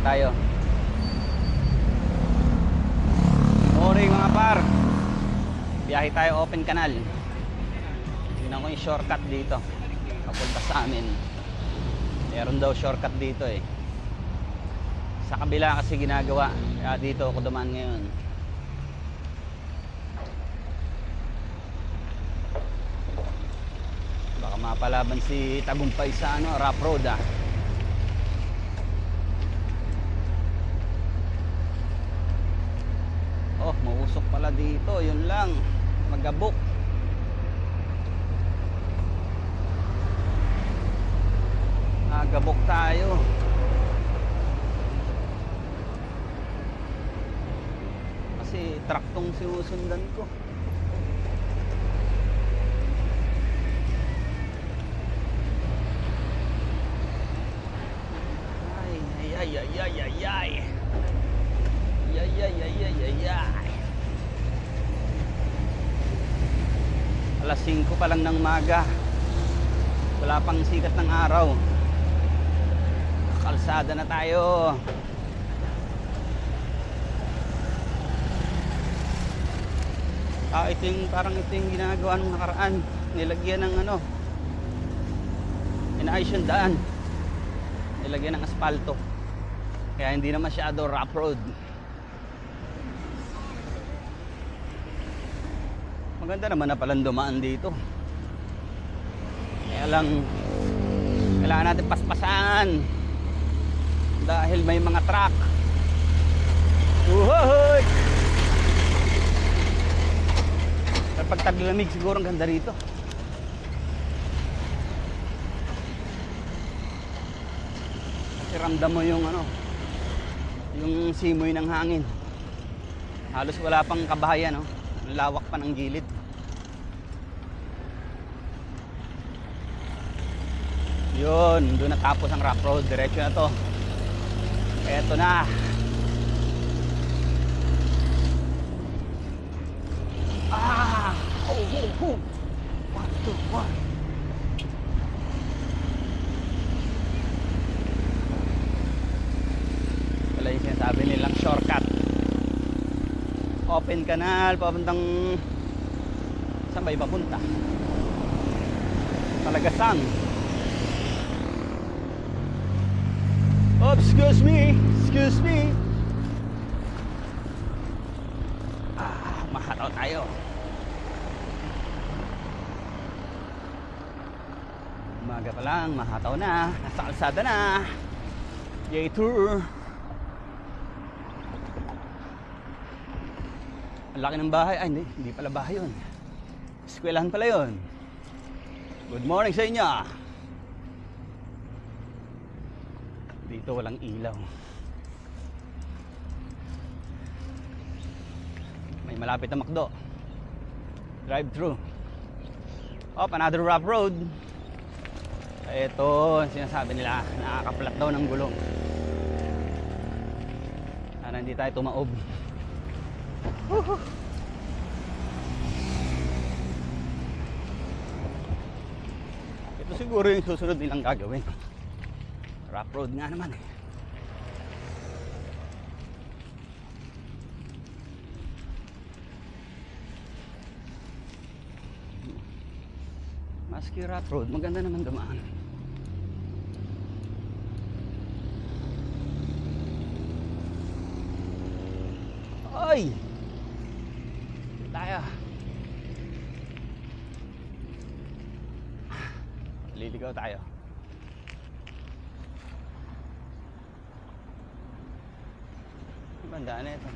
tayo. Morning mga par. Biyahe tayo open canal. Tingnan ko yung shortcut dito papunta sa amin. Meron daw shortcut dito eh. Sa kabila kasi ginagawa, kaya dito ako dumaan ngayon. Baka mapalaban si Tagumpay sa rough road ah. Oh, mausok pala dito, yun lang. Magabok. Nagabok tayo. Kasi traktong sinusundan ko. Ay, ay, ay, ay, ay, ay, ay. Ay, ay, ay, ay, ay, ay. Alas 5 pa lang ng maga. Wala pang sikat ng araw. Kalsada na tayo. Ito yung parang ito yung ginagawa ng nakaraan. Nilagyan ng inaayos yung daan. Nilagyan ng asfalto. Kaya hindi na masyado rough road. Maganda naman na palang dumaan dito. Kaya lang kailangan natin paspasan dahil may mga truck. Uhoy! Pag taglamig siguro ang ganda rito. Kasi ramdam mo yung yung simoy ng hangin. Halos wala pang kabahayan, no? Ang lawak pa ng gilid. Yun, doon natapos ang rough road. Diretso na to. Eto na. Oh. 1, 2, 1. Wala yung sinasabi nilang shortcut. Open canal, papuntang saan ba ipapunta? Talagasang. Oh, excuse me. Mahataw tayo. Umaga pa lang, mahataw na. Nasa kalsada na. Yay tour. Ang laki ng bahay. Ay, hindi pala bahay yun. Eskwelahan pala yun. Good morning sa inyo. Dito walang ilaw. May malapit na McDo. Drive-thru. Another rough road. Ito, sinasabi nila, nakakaplat daw ng gulong. Sana hindi tayo tumaob. Ito siguro yung susunod nilang gagawin. Rough road nga naman eh. Maski rough road, maganda naman dumaan. Ay! Tayo. Liligaw tayo. Bandaan na ito.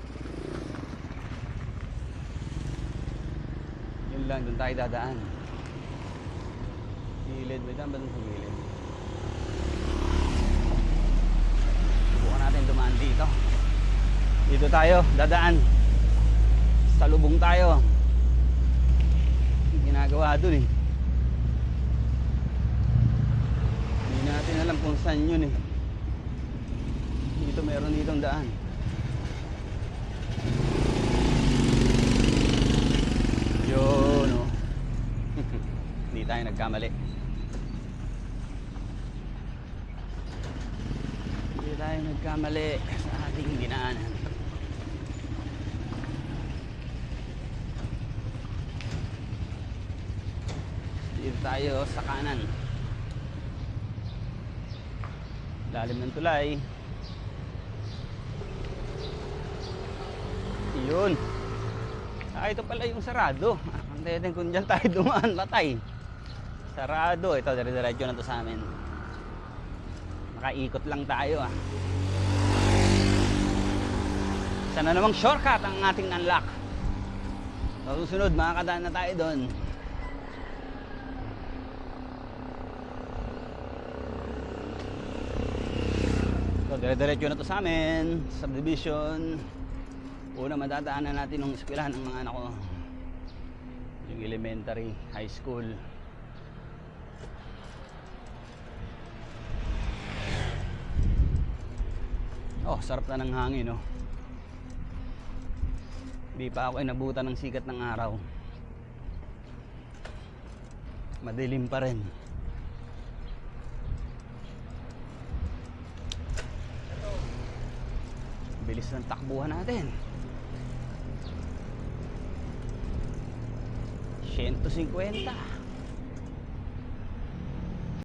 Yun lang, doon tayo dadaan. Gilid, may daan ba doon sa gilid? Subukan natin dumaan dito. Dito tayo, dadaan. Salubong tayo. Ginagawa doon eh. Hindi natin alam kung saan yun eh. Dito meron ditong daan. Yun oh. Hindi tayo nagkamali. tayo nagkamali sa ating dinaanan. Dito tayo sa kanan. Lalim ng tulay. Yun. Ito pala yung sarado. Antayin natin kung dyan tayo dumaan, patay. Sarado. Ito, dire-diretso na to sa amin. Nakaikot lang tayo Sana namang shortcut ang ating unlock. Sa susunod, makakadaan na tayo doon. So, dire-diretso na to sa amin. Subdivision. Una, madadaanan natin yung eskwelahan ng mga anak ko. Yung elementary, high school. Oh, sarap na ng hangin, no? Hindi pa ako inabutan ng sikat ng araw. Madilim pa rin. Bilis ng takbuhan natin. 150.